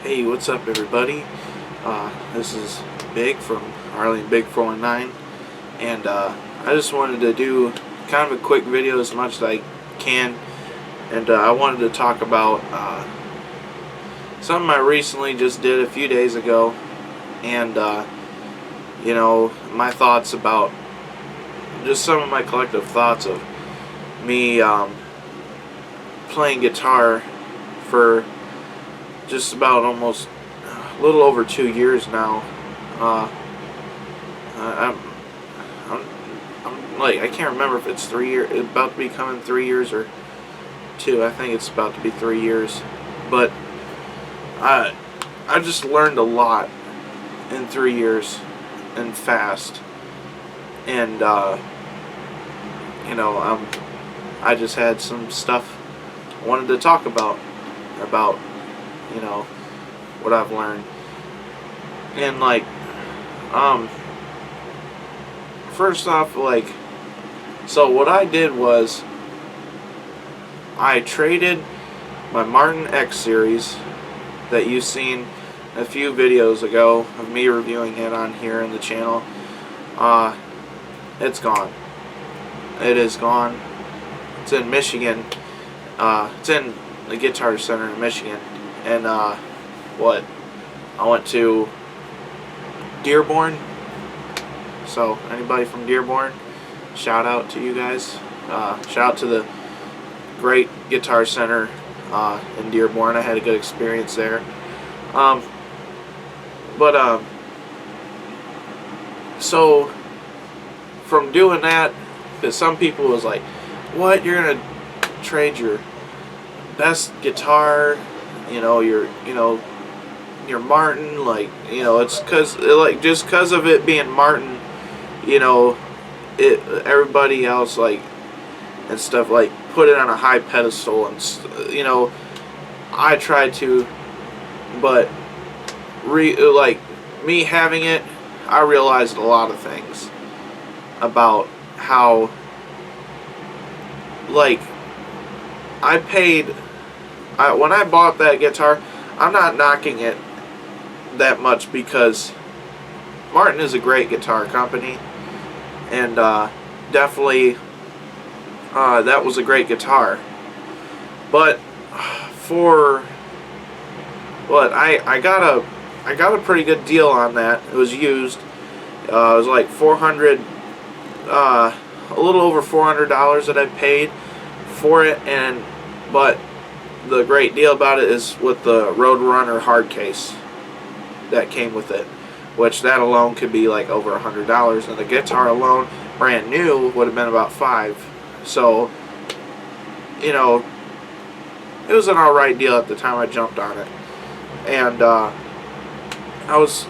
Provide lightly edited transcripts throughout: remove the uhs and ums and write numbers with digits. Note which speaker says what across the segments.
Speaker 1: Hey, what's up everybody? This is Big from Arlene Big 419, and I just wanted to do kind of a quick video as much as I can, and I wanted to talk about something I recently just did a few days ago, and my thoughts about just some of my collective thoughts of me playing guitar for just about almost a little over 2 years now. I'm like, I can't remember if it's 3 years, it's about to be coming 3 years or 2. I think it's about to be 3 years. But I just learned a lot in 3 years, and fast. And I just had some stuff I wanted to talk about what I've learned. And first off, so what I did was I traded my Martin X series that you've seen a few videos ago of me reviewing it on here in the channel. It's gone. It is gone. It's in Michigan. It's in the Guitar Center in Michigan. And I went to Dearborn. So anybody from Dearborn, shout out to you guys. Shout out to the great Guitar Center in Dearborn. I had a good experience there. So from doing that, because some people was like, what, you're gonna trade your best guitar, your Martin, it's because just because of it being Martin, everybody else and stuff put it on a high pedestal, and I tried to, but me having it, I realized a lot of things about how I paid. When I bought that guitar, I'm not knocking it that much because Martin is a great guitar company, and definitely that was a great guitar. But for what I got a pretty good deal on that. It was used. It was like $400, a little over $400 that I paid for it, but the great deal about it is with the Roadrunner hard case that came with it, which that alone could be like over $100, and the guitar alone, brand new, would have been about $5. So, it was an alright deal at the time I jumped on it, and I was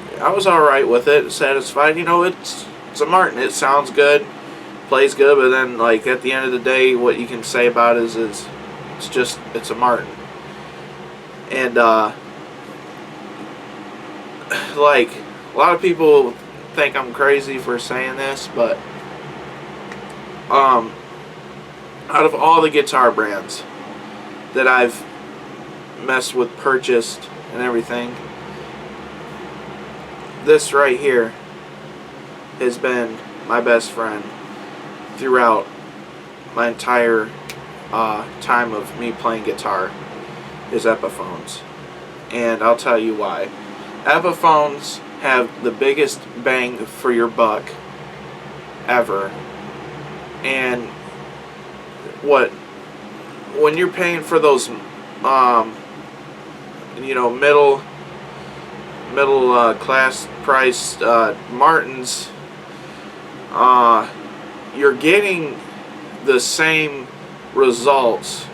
Speaker 1: alright with it, satisfied. It's a Martin. It sounds good, plays good, but then at the end of the day, what you can say about it is it's a Martin. And a lot of people think I'm crazy for saying this, but out of all the guitar brands that I've messed with, purchased, and everything, this right here has been my best friend throughout my entire time of me playing guitar, is Epiphones. And I'll tell you why. Epiphones have the biggest bang for your buck ever. And when you're paying for those middle class priced Martins, you're getting the same results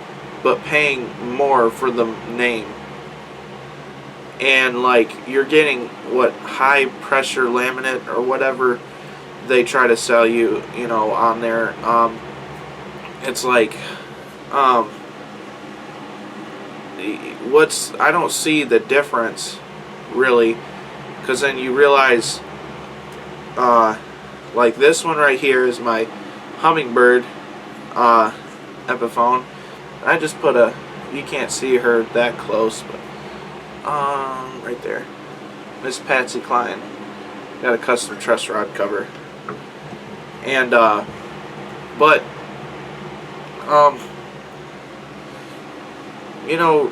Speaker 1: but paying more for the name. And you're getting high pressure laminate or whatever they try to sell you, on there. It's I don't see the difference really, because then you realize this one right here is my Hummingbird Epiphone. I just put you can't see her that close, but Right there. Miss Patsy Cline. Got a custom truss rod cover. And, but, you know,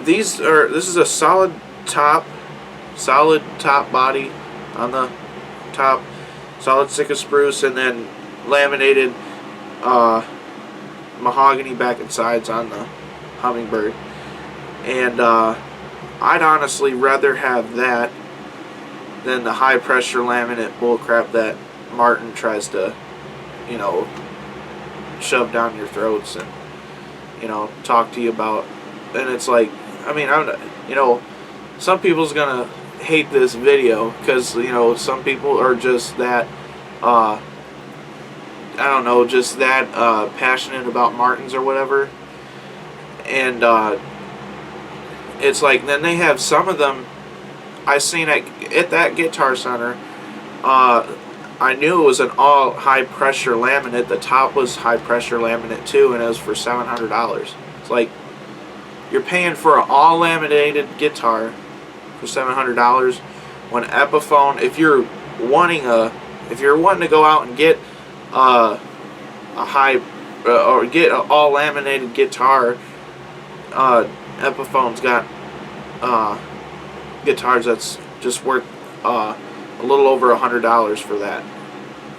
Speaker 1: this is a solid top body on the top, solid Sitka spruce, and then laminated, mahogany back and sides on the Hummingbird. And, I'd honestly rather have that than the high pressure laminate bullcrap that Martin tries to, you know, shove down your throats and, you know, talk to you about. And it's like, I mean, you know, some people's gonna hate this video because, you know, some people are just that, I don't know, just that passionate about Martins or whatever. And, it's like, then they have some of them I seen at that Guitar Center. I knew it was an all high pressure laminate. The top was high pressure laminate too, and it was for $700. It's like, you're paying for an all laminated guitar for $700 when Epiphone, if you're wanting to go out and get a high or get an all laminated guitar, Epiphone's got guitars that's just worth a little over $100 for that,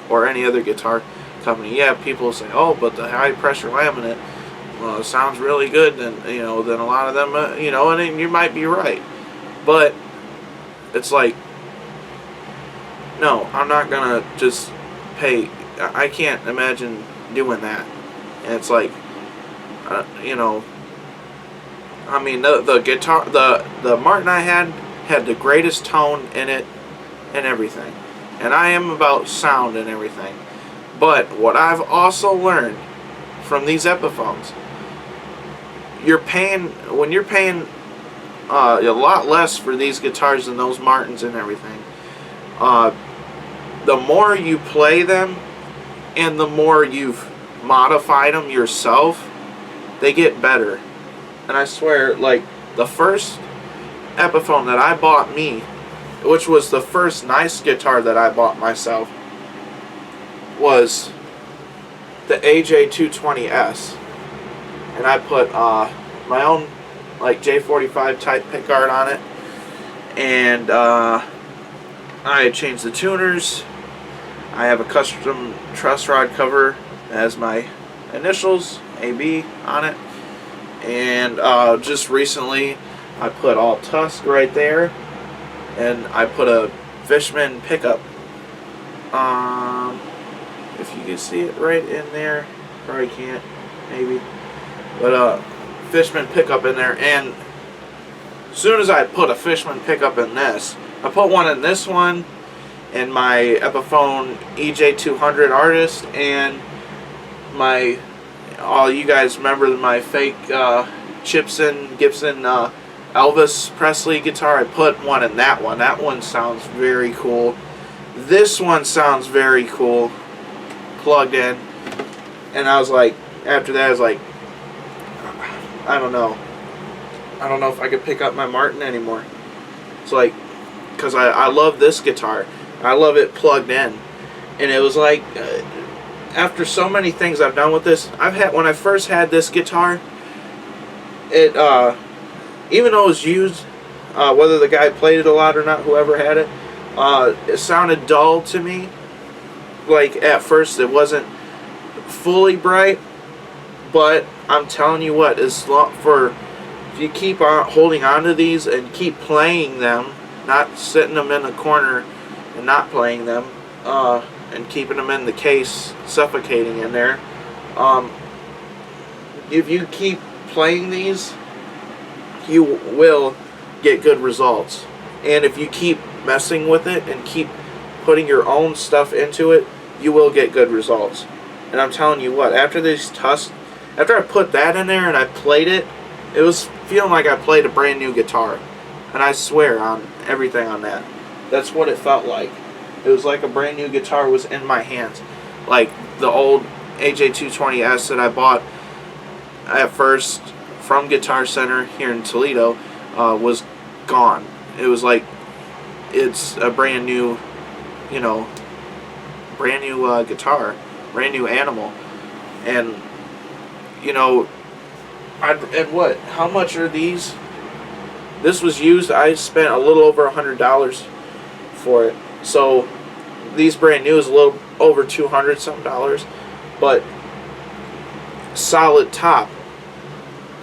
Speaker 1: or any other guitar company. Yeah, people say, oh, but the high pressure laminate sounds really good, and you know, then a lot of them, you know, and you might be right, but it's like, no, I'm not gonna just pay. I can't imagine doing that. And it's like, you know, I mean, the guitar, the Martin I had the greatest tone in it and everything, and I am about sound and everything. But what I've also learned from these Epiphones, when you're paying a lot less for these guitars than those Martins and everything, the more you play them and the more you've modified them yourself, they get better. And I swear, like, the first Epiphone that I bought me, which was the first nice guitar that I bought myself, was the AJ220S. And I put my own, like, J45 type pickguard on it. And I changed the tuners. I have a custom truss rod cover that has my initials, AB, on it. And just recently I put all Tusk right there, and I put a Fishman pickup, if you can see it right in there, probably can't, maybe, but Fishman pickup in there. And as soon as I put a Fishman pickup in this, I put one in this one, and my Epiphone EJ200 Artist, and my, all you guys remember my fake Gibson Elvis Presley guitar. I put one in that one. That one sounds very cool. This one sounds very cool, plugged in. And I was like, after that I was like, I don't know if I could pick up my Martin anymore. It's like, because I love this guitar. I love it plugged in. And it was like, after so many things I've done with this, when I first had this guitar, it, even though it was used, whether the guy played it a lot or not, whoever had it, it sounded dull to me. Like, at first it wasn't fully bright, but I'm telling you what, if you keep on holding on to these and keep playing them, not sitting them in a corner and not playing them, and keeping them in the case, suffocating in there, if you keep playing these, you will get good results. And if you keep messing with it and keep putting your own stuff into it, you will get good results. And I'm telling you what, after these Tusk, after I put that in there and I played it, it was feeling like I played a brand new guitar. And I swear on everything on that, that's what it felt like. It was like a brand new guitar was in my hands. Like the old AJ220S that I bought at first from Guitar Center here in Toledo. was gone. It was like it's a brand new, you know, brand new guitar, brand new animal, and you know, and what? How much are these? This was used. I spent a little over $100 for it. So these brand new is a little over $200 something dollars, but solid top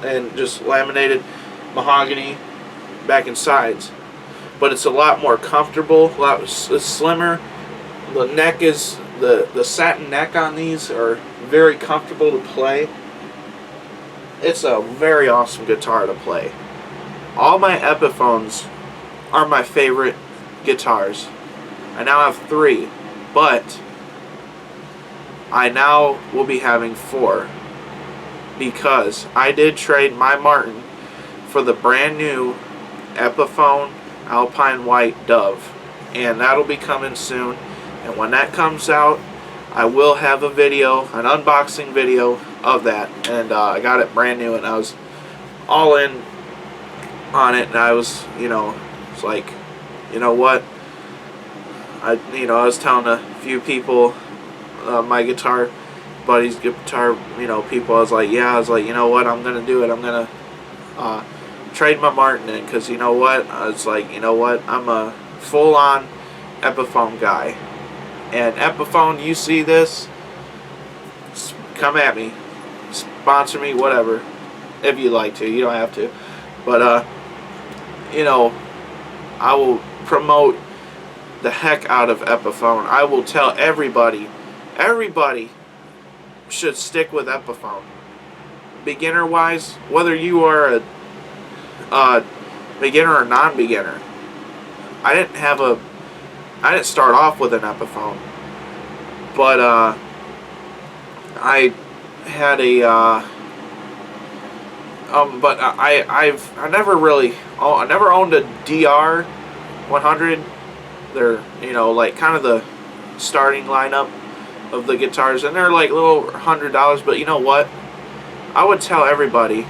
Speaker 1: and just laminated mahogany back and sides. But it's a lot more comfortable, a lot slimmer. The neck is the satin neck on these are very comfortable to play. It's a very awesome guitar to play. All my Epiphones are my favorite guitars. I now have 3, but I now will be having 4 because I did trade my Martin for the brand new Epiphone Alpine White Dove, and that'll be coming soon. And when that comes out, I will have a video, an unboxing video of that. And I got it brand new, and I was all in on it, and I was, it's like, you know what? I was telling a few people, my guitar buddies, guitar, people. I was like, you know what? I'm gonna do it. I'm gonna trade my Martin in, because you know what? I was like, you know what? I'm a full-on Epiphone guy. And Epiphone, you see this? Come at me, sponsor me, whatever, if you like to. You don't have to, but I will promote the heck out of Epiphone. I will tell everybody should stick with Epiphone. Beginner wise, whether you are a beginner or non-beginner. I didn't start off with an Epiphone, but I had a I never owned a DR 100. They're like kind of the starting lineup of the guitars, and they're like little $100. But you know what? I would tell everybody,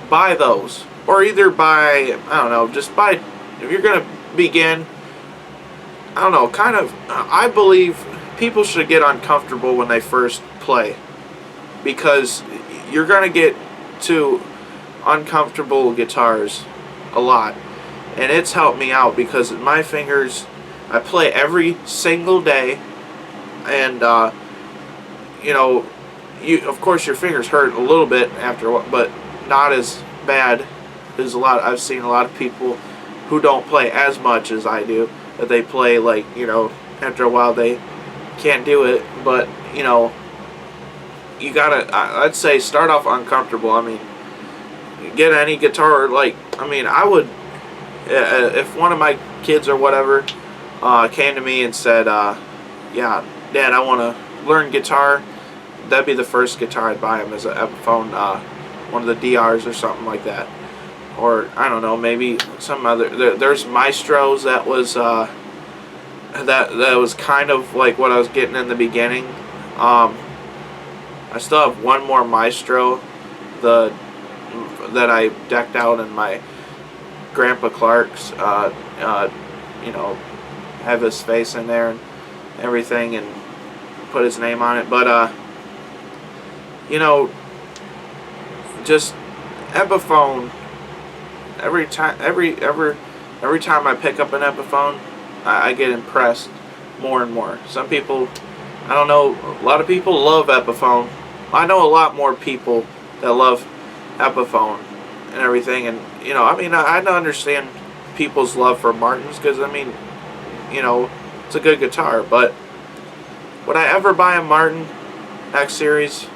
Speaker 1: buy those, or either buy, I don't know, just buy, if you're gonna begin, I don't know, kind of, I believe people should get uncomfortable when they first play, because you're gonna get to uncomfortable guitars a lot. And it's helped me out, because my fingers, I play every single day, and of course your fingers hurt a little bit after a while, but not as bad as I've seen a lot of people who don't play as much as I do, that they play like, after a while they can't do it. But you gotta, I'd say, start off uncomfortable. I mean, get any guitar, I would, if one of my kids or whatever came to me and said, yeah, Dad, I want to learn guitar, that'd be the first guitar I'd buy him, as an Epiphone, one of the DRs or something like that. Or, I don't know, maybe some other, there's Maestros that was, that was kind of like what I was getting in the beginning. I still have one more Maestro, that I decked out in my Grandpa Clark's, have his face in there and everything, and put his name on it. But just Epiphone. Every time I pick up an Epiphone, I get impressed more and more. Some people, I don't know, a lot of people love Epiphone. I know a lot more people that love Epiphone and everything, and I don't understand people's love for Martins, because it's a good guitar. But would I ever buy a Martin X Series,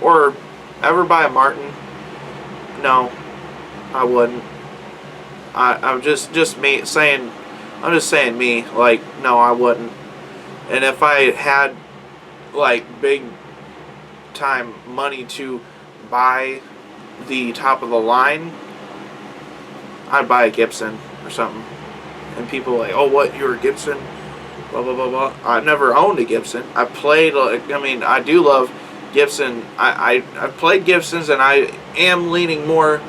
Speaker 1: or ever buy a Martin? No, I wouldn't. I'm just me saying. I'm just saying me. Like, no, I wouldn't. And if I had like big time money to buy the top of the line, I'd buy a Gibson or something. And people are like, oh, what, you're a Gibson? Blah, blah, blah, blah. I've never owned a Gibson. I played, I do love Gibson. I've played Gibsons, and I am leaning more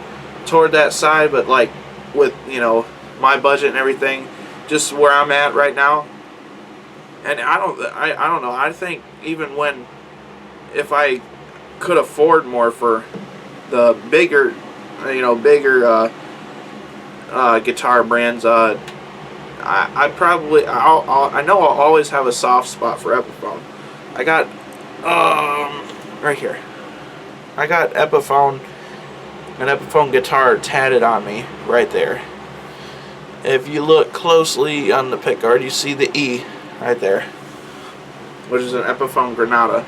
Speaker 1: toward that side, but like with, you know, my budget and everything, just where I'm at right now. And I don't know. I think even when, if I could afford more for the bigger, you know, bigger guitar brands, I probably, I know I'll always have a soft spot for Epiphone. I got right here. I got Epiphone, an Epiphone guitar tatted on me right there. If you look closely on the pickguard, you see the E right there, which is an Epiphone Granada.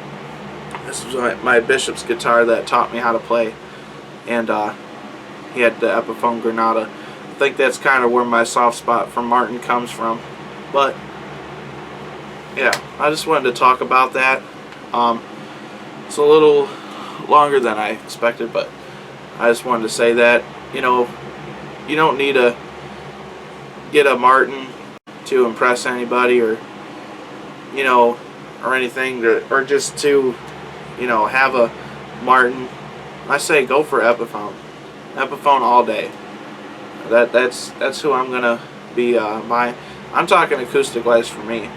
Speaker 1: This was my bishop's guitar that taught me how to play, and he had the Epiphone Granada. I think that's kind of where my soft spot for Martin comes from. But yeah, I just wanted to talk about that. It's a little longer than I expected, but I just wanted to say that, you know, you don't need to get a Martin to impress anybody, or, you know, or anything, or just to, you know, have a Martin. I say go for Epiphone. Epiphone all day. That's who I'm gonna be. I'm talking acoustic lights for me.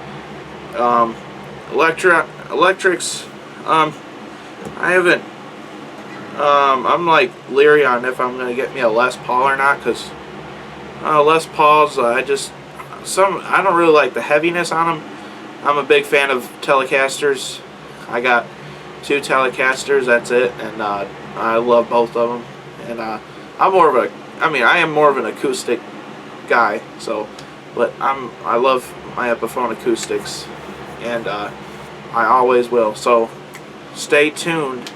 Speaker 1: Electrics. I haven't. I'm like leery on if I'm gonna get me a Les Paul or not, because Les Pauls, I don't really like the heaviness on them. I'm a big fan of Telecasters. I got 2 Telecasters, that's it, and I love both of them. And I am more of an acoustic guy, so, but I love my Epiphone acoustics, and I always will. So stay tuned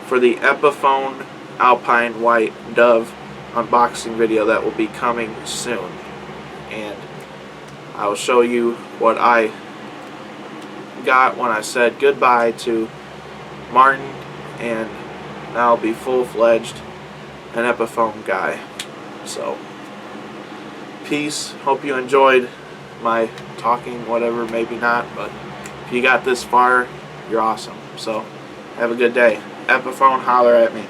Speaker 1: for the Epiphone Alpine White Dove unboxing video that will be coming soon, and I will show you what I got when I said goodbye to Martin, and now I'll be full-fledged an Epiphone guy. So peace. Hope you enjoyed my talking, whatever, maybe not, but if you got this far, you're awesome. So have a good day. Epiphone, holler at me.